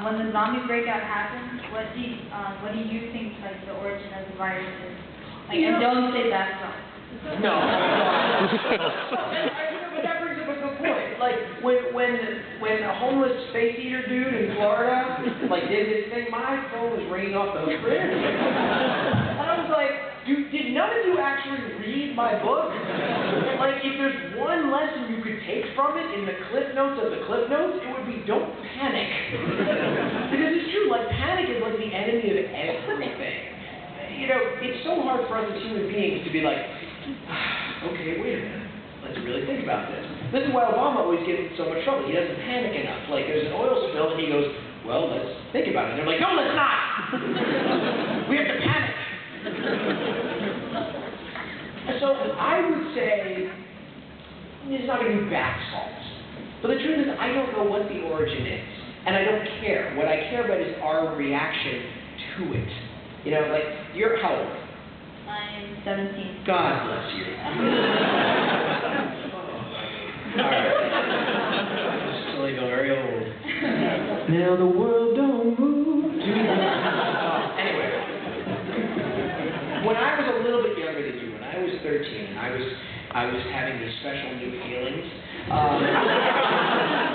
when the zombie breakout happens, what do you think like the origin of the virus is? Like, and don't say that stuff. No. But that brings up a good point. Like when a homeless space eater dude in Florida like did his thing, my phone was ringing off the hook. And I was like, did none of you actually read my book? Like, if there's one lesson you could take from it in the cliff notes of the cliff notes, it would be don't panic. Because it's true, like panic is like the enemy of everything. You know, it's so hard for us as human beings to be like, okay, wait a minute. Let's really think about this. This is why Obama always gets in so much trouble. He doesn't panic enough. Like, there's an oil spill, and he goes, well, let's think about it. And they're like, no, let's not. We have to panic. So I would say it's not going to be bath salts. But the truth is, I don't know what the origin is. And I don't care. What I care about is our reaction to it. You know, like, you're how old? I'm 17. God bless you. All right. Slowly go very old. Now the world don't move too much. Anyway, when I was a little bit younger than you, when I was 13, and I was having these special new feelings,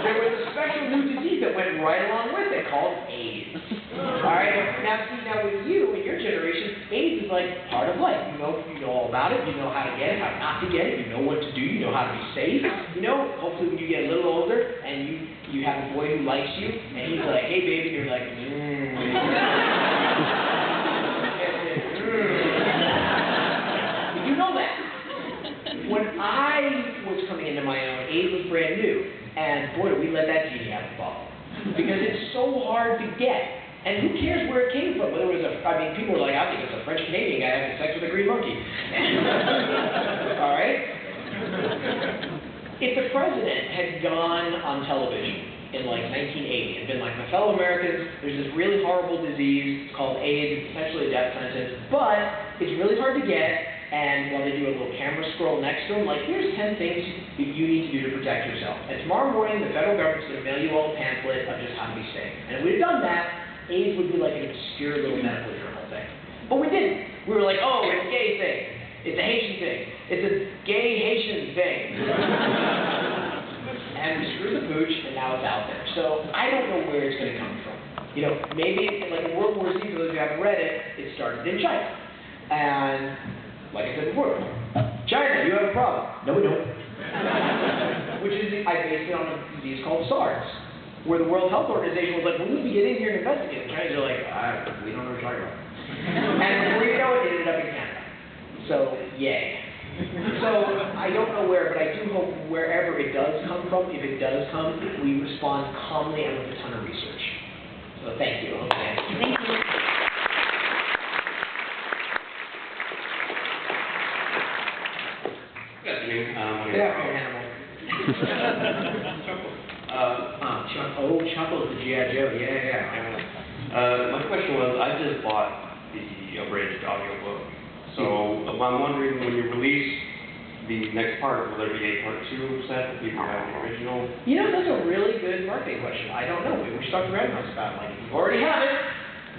there was a special new disease that went right along with it called AIDS. All right. Now with you and your generation, AIDS is like part of life. You know all about it. You know how to get it, how not to get it. You know what to do. You know how to be safe. You know, hopefully when you get a little older and you have a boy who likes you and he's like, hey baby, and you're like, You know that. When I was coming into my own, AIDS was brand new, and boy, did we let that genie out of the bottle. Because it's so hard to get. And who cares where it came from? Whether it was people were like, I think it's a French-Canadian guy having sex with a green monkey. All right? If the president had gone on television in like 1980 and been like, my fellow Americans, there's this really horrible disease called AIDS, it's essentially a death sentence, but it's really hard to get, and while they do a little camera scroll next to them, like, here's 10 things that you need to do to protect yourself. And tomorrow morning, the federal government's going to mail you all a pamphlet of just how to be safe. And if we'd done that, AIDS would be like an obscure little medical journal thing. But we didn't. We were like, oh, it's a gay thing. It's a Haitian thing. It's a gay Haitian thing. And we screwed the pooch, and now it's out there. So I don't know where it's going to come from. You know, maybe, like in World War Z, for those who haven't read it, it started in China. And, like I said before, China, you have a problem. No, we don't. Which is, I based it on a disease called SARS, where the World Health Organization was like, we need to get in here and investigate. The Chinese are like, we don't know what you're talking about. And before you know it, it ended up in Canada. So, yay. So, I don't know where, but I do hope wherever it does come from, if it does come, we respond calmly and with a ton of research. So, thank you. Okay. Thank you. Good afternoon. Good afternoon, Animal. Chuckles, the G.I. Joe, yeah. My question was, I just bought the abridged audiobook. So I'm wondering, when you release the next part, will there be a part 2 set that people have the original? You know, that's a really good marketing question. I don't know. Maybe we should talk to Random House about it. Like, if you already have it,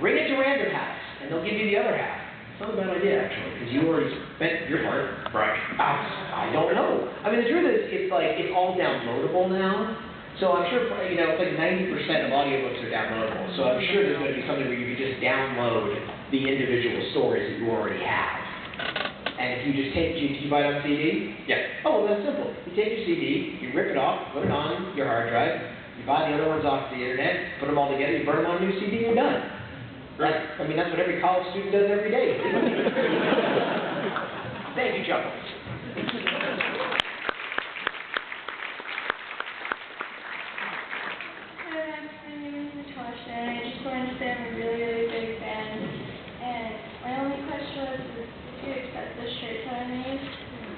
bring it to Random House, and they'll give you the other half. It's not a bad idea, actually, because you already spent your part. Right. I don't know. I mean, the truth is, it's all downloadable now. So I'm sure, you know, it's like 90% of audiobooks are downloadable. So I'm sure there's going to be something where you can just download the individual stories that you already have. And if you just take, did you buy it on CD? Yeah. Oh, well, that's simple. You take your CD, you rip it off, put it on your hard drive, you buy the other ones off the internet, put them all together, you burn them on a new CD, you're done. Right. I mean, that's what every college student does every day. Thank you, Chuckles.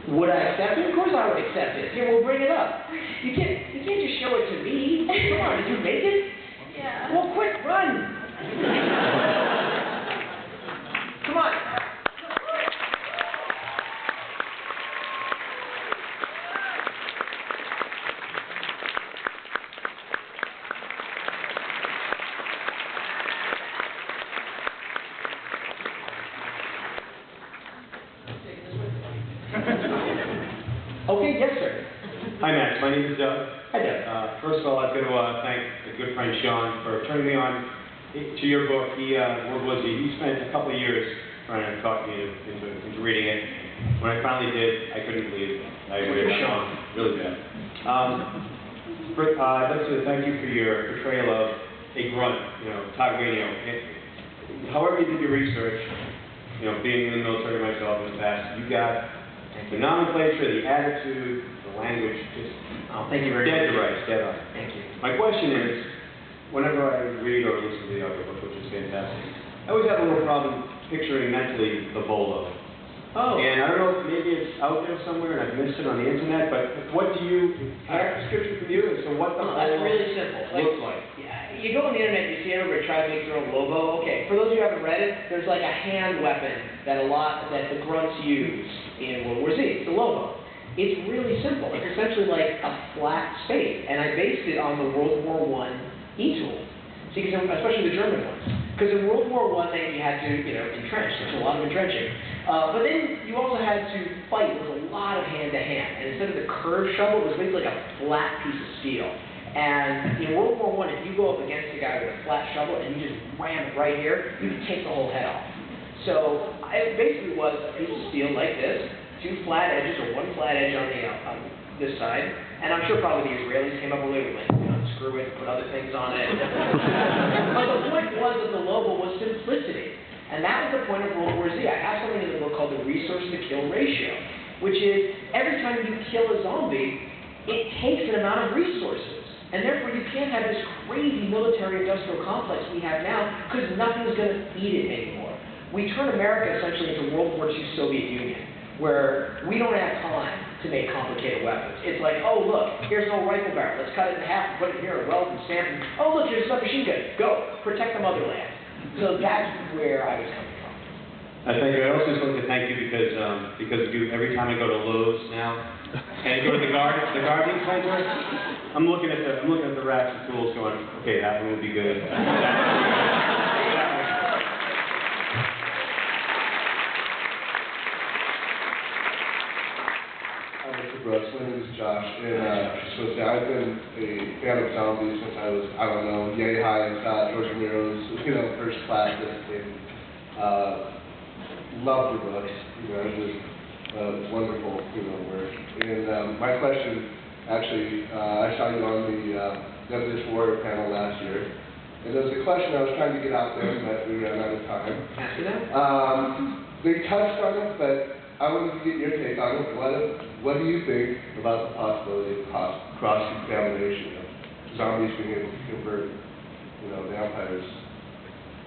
Would I accept it? Of course I would accept it. Here, we'll bring it up. You can't just show it to me. Come on, did you make it? Yeah. Well, quick, run. Come on. My name is Doug. Hi, Doug. First of all, I've got to thank a good friend Sean for turning me on to your book. He spent a couple of years trying to talk me into reading it. When I finally did, I couldn't believe it. I read it Sean, really bad. I'd like to thank you for your portrayal of a grunt, Todd Wainio. However you did your research, being in the military myself in the past, you got the nomenclature, the attitude, the language, just Thank you very dead to much. rights, dead on. Thank you. My question is, whenever I read or listen to the audiobook, which is fantastic, I always have a little problem picturing mentally the bolo. Oh. And I don't know if maybe it's out there somewhere and I've missed it on the internet, but what do you have a description from you as to what the No, that's bolo really simple. looks like? Yeah, you go on the internet, you see everybody try to make their own logo. Okay, for those of you who haven't read it, there's like a hand weapon that the grunts use in World War Z. It's a logo. It's really simple. It's essentially like a flat space, and I based it on the World War I e-tool. See, especially the German ones. Because in World War I, you had to, entrench. There's a lot of entrenching. But then you also had to fight. There was a lot of hand-to-hand. And instead of the curved shovel, it was basically like a flat piece of steel. And in World War I, if you go up against a guy with a flat shovel and you just ram it right here, you can take the whole head off. So it basically was a piece of steel like this, two flat edges or one flat edge on this side. And I'm sure probably the Israelis came up with it, like, unscrew it, put other things on it. But the point was that the logo was simplicity. And that was the point of World War Z. I have something in the book called the resource-to-kill ratio, which is every time you kill a zombie, it takes an amount of resources. And therefore, you can't have this crazy military-industrial complex we have now because nothing's going to feed it anymore. We turn America essentially into World War II Soviet Union, where we don't have time to make complicated weapons. It's like, oh, look, here's an old rifle barrel. Let's cut it in half and put it here and weld and stamp it. Oh, look, here's a submachine gun. Go, protect the motherland. So that's where I was coming from. Thank you. I also just want to thank you because every time I go to Lowe's now, and I go to the gardening center, I'm looking at the racks of tools going, okay, that one would be good. Mr. Brooks, my name is Josh, and so I've been a fan of zombies since I was, yay high and saw George Romero's, first classic, and loved your books, it was wonderful, work. And my question, actually, I saw you on the Nevertheless Warrior panel last year, and there was a question I was trying to get out there, but we ran out of time. Ask me that? They touched on it, but I wanted to get your take on it. What do you think about the possibility of cross-contamination of zombies being able to convert, vampires?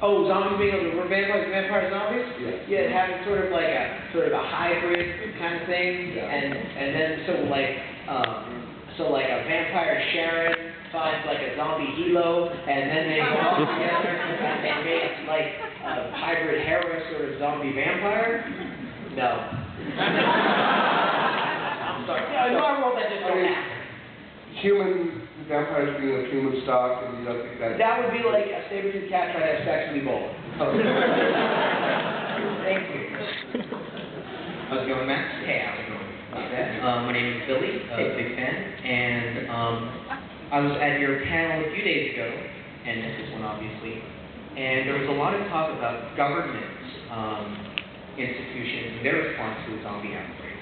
Oh, zombies being able to convert vampire zombies? Yeah. Yeah, having sort of a hybrid kind of thing, Yeah. and then like a vampire Sharon finds like a zombie Hilo, and then they go all together and they make like a hybrid Hera sort of zombie vampire. No. I'm sorry. No, in my world that just don't happen. Human vampires being of human stock, and you don't think that... That would be like a saber-toothed cat trying to have sex with Ebola. Thank you. How's it going, Max? Hey, how's it going? Not bad. My name is Billy, big fan, and I was at your panel a few days ago, and this is one obviously, and there was a lot of talk about government institutions and their response to the zombie outbreak.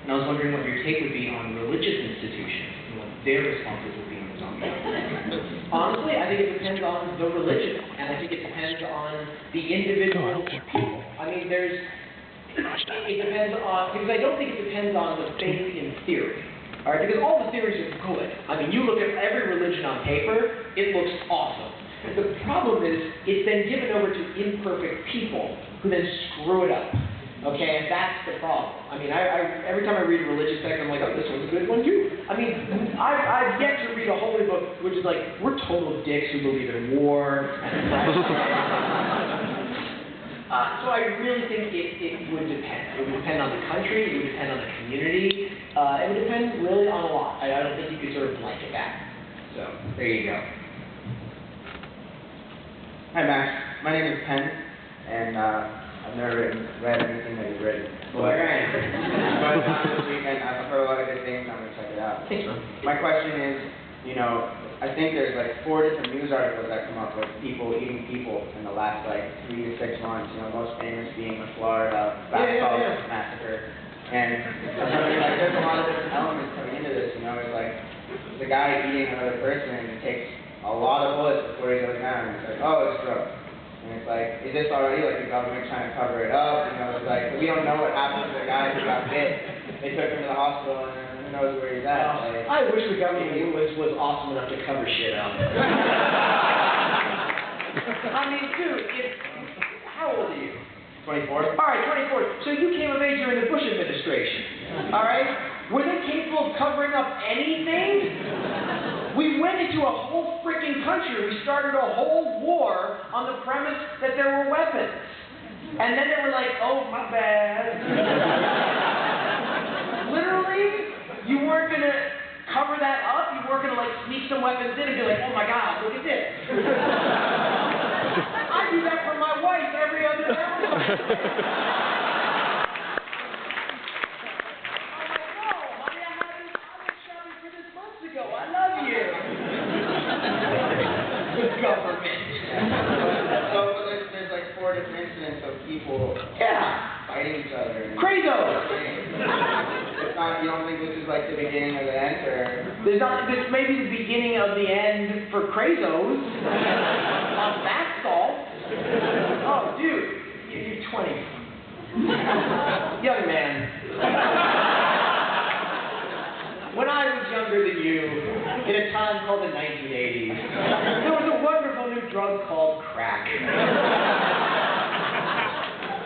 And I was wondering what your take would be on religious institutions and what their responses would be on the zombie outbreak. Honestly, I think it depends on the religion, and I think it depends on the individual people. I mean, it depends on, because I don't think it depends on the faith in theory. All right, because all the theories are good. I mean, you look at every religion on paper, it looks awesome. The problem is, it's been given over to imperfect people who then screw it up. Okay, and that's the problem. I mean, every time I read a religious text, I'm like, oh, this one's a good one too. I mean, I've yet to read a holy book which is like, we're total dicks who believe in war and so I really think it would depend. It would depend on the country, it would depend on the community, it would depend really on a lot. I don't think you could sort of blanket that. So, there you go. Hi, Max. My name is Penn, and I've never read anything that you've written. But this weekend, I've heard a lot of good things. I'm gonna check it out. Thanks, man. My question is, you know, I think there's like 4 different news articles that come up with people eating people in the last like 3 to 6 months. You know, most famous being the Florida Bath massacre. And I'm wondering, like, there's a lot of different elements coming into this. You know, it's like the guy eating another person and it takes a lot of bullets before he goes down. And it's like, oh, it's drugs. And it's like, is this already like the government trying to cover it up? You know, it's like we don't know what happened to the guy who got bit. They took him to the hospital and who knows where he's at. Like, I wish the government was awesome enough to cover shit up. I mean, dude, how old are you? 24? All right, 24. So you came of age during the Bush administration. All right? Were they capable of covering up anything? We went into a whole freaking country. We started a whole war on the premise that there were weapons. And then they were like, oh, my bad. Literally, you weren't going to cover that up. You weren't going to, like, sneak some weapons in and be like, oh, my God, look at this. I do that for my wife every other day. I'm like, no, honey, I went shopping for this months ago. I love you. The government. So there's like 4 different incidents of people fighting each other. Crazos. It's not, you don't think this is like the beginning of the end, or? This may be the beginning of the end for Crazos. That's all. Oh, dude, you're 20. Young man. When I was younger than you, in a time called the 1980s, there was a wonderful new drug called crack.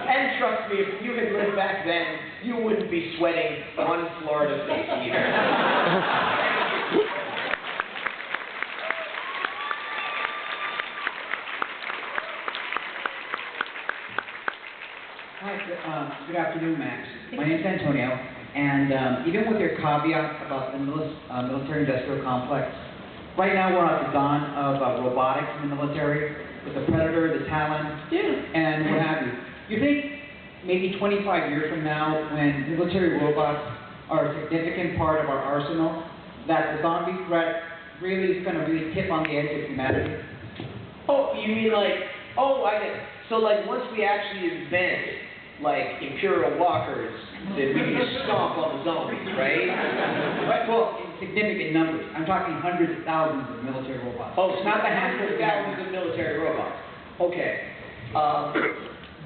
And trust me, if you had lived back then, you wouldn't be sweating one Florida face either. Hi, good afternoon, Max. My name's Antonio, and even with your caveat about the military-industrial complex, right now we're at the dawn of robotics in the military, with the Predator, the Talon, and what have you. You think maybe 25 years from now, when military robots are a significant part of our arsenal, that the zombie threat really is going to really tip on the edge of humanity? Oh, you mean like, oh, I get it. So like once we actually invent like Imperial walkers, then we can just stomp on the zombies, right? Right, well, in significant numbers. I'm talking hundreds of thousands of military robots. Oh, so not the handful hundreds of thousands of military robots. Okay.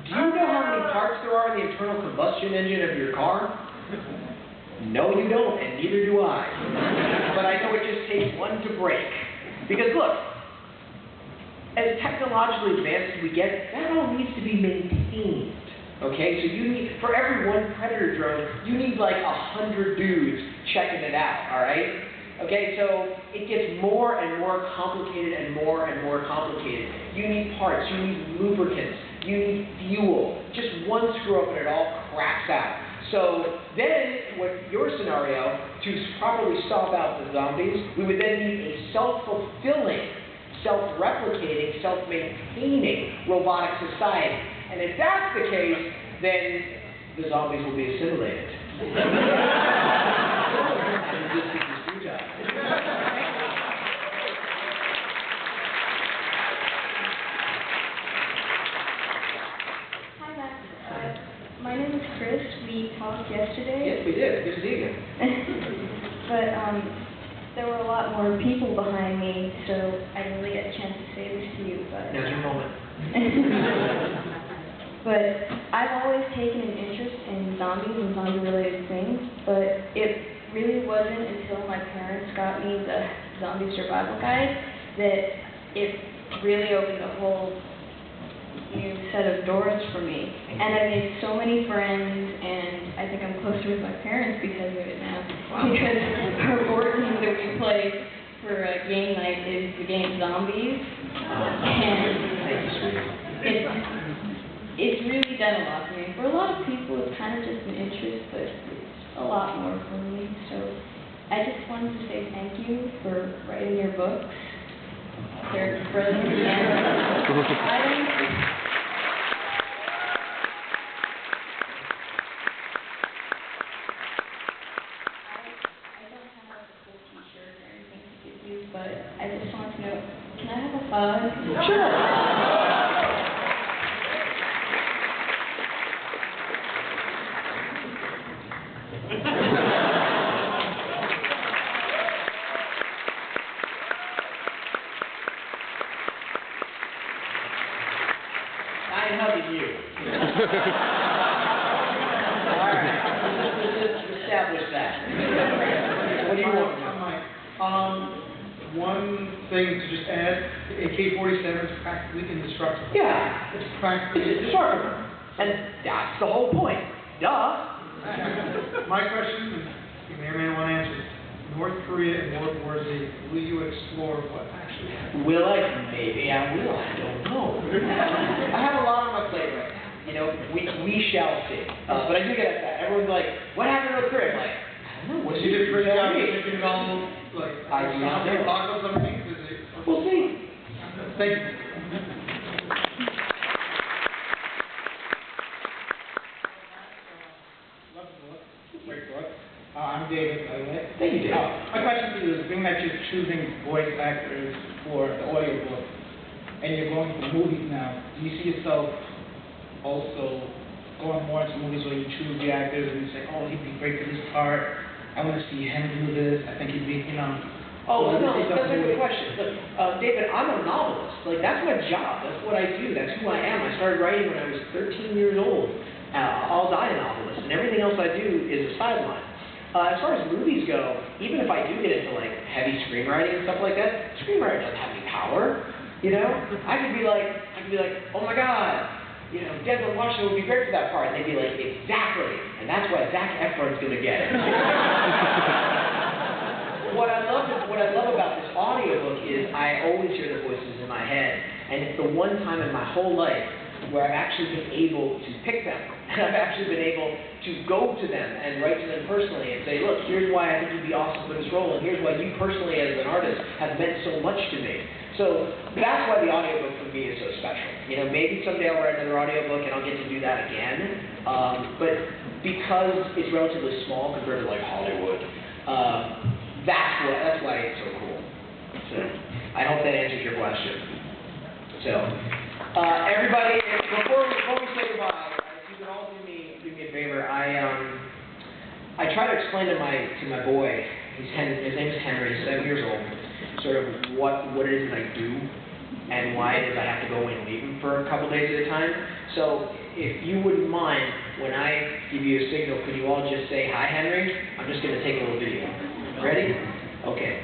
Do you know how many parts there are in the internal combustion engine of your car? No, you don't, and neither do I. But I know it just takes one to break. Because look, as technologically advanced as we get, that all needs to be maintained. Okay, so you need, for every one Predator drone, you need like 100 dudes checking it out, all right? Okay, so it gets more and more complicated and more complicated. You need parts, you need lubricants, you need fuel. Just one screw up and it all craps out. So then, with your scenario, to properly stomp out the zombies, we would then need a self-fulfilling, self-replicating, self-maintaining robotic society. And if that's the case, then the zombies will be assimilated. Hi, Max. My name is Chris. We talked yesterday. Yes, we did. Good to see you. But there were a lot more people behind me, so I didn't really get a chance to say this to you. But Now's your moment. But I've always taken an interest in zombies and zombie-related things, but it really wasn't until my parents got me the Zombie Survival Guide that it really opened a whole new set of doors for me. And I made so many friends, and I think I'm closer with my parents because of it now. Wow. Because our board game that we play for game night is the game Zombies. And it's really done a lot for me. For a lot of people, it's kind of just an interest, but it's a lot more for me. So I just wanted to say thank you for writing your books. They're brilliant. And but I just want to know, can I have a hug? I ain't hugging you. All right, let's establish that. What do you want? One thing to just add, AK-47 is practically indestructible. Yeah, It's practically it's destructible. And that's the whole point. Duh. My question, and you may or may not want to answer, North Korea and World War Z, will you explore what actually happened? Will I? Maybe I will. I don't know. I have a lot on my plate right now. You know, we shall see. But I do get upset. Everyone's like, what happened to North Korea? I'm like, I don't know. What Was did he you just bring tell out me? chicken all, like, I do not know. tacos underneath? Is it? We'll see. Thank you. Love the book. Great book. I'm David, by the way. Thank you, Dave. My question to you is, being that you're choosing voice actors for the audiobook, and you're going for movies now, do you see yourself also going more into movies where you choose the actors and you say, oh, he'd be great for this part, I want to see him do this, I think he'd be, you know... Oh, no, that's a good question. Look, David, I'm a novelist. Like, that's my job. That's what I do. That's who I am. I started writing when I was 13 years old. I'll die a novelist, and everything else I do is a sideline. As far as movies go, even if I do get into, like, heavy screenwriting and stuff like that, screenwriting doesn't have any power, you know? I could be like, oh my God, you know, Denzel Washington would be great for that part. And they'd be like, exactly. And that's why Zac Efron's gonna get it. What I love about this audiobook is I always hear the voices in my head, and it's the one time in my whole life where I've actually been able to pick them, and I've actually been able to go to them and write to them personally and say, look, here's why I think you'd be awesome for this role, and here's why you personally as an artist have meant so much to me. So that's why the audiobook for me is so special. You know, maybe someday I'll write another audiobook and I'll get to do that again, but because it's relatively small compared to like Hollywood, that's why it's so cool. So, I hope that answers your question. So, everybody, before we say goodbye, if you could all do me a favor, I try to explain to my boy, his name is Henry, he's 7 years old, sort of what it is that I do, and why it is I have to go and leave him for a couple days at a time. So, if you wouldn't mind, when I give you a signal, could you all just say, hi, Henry? I'm just going to take a little video. Ready? Okay.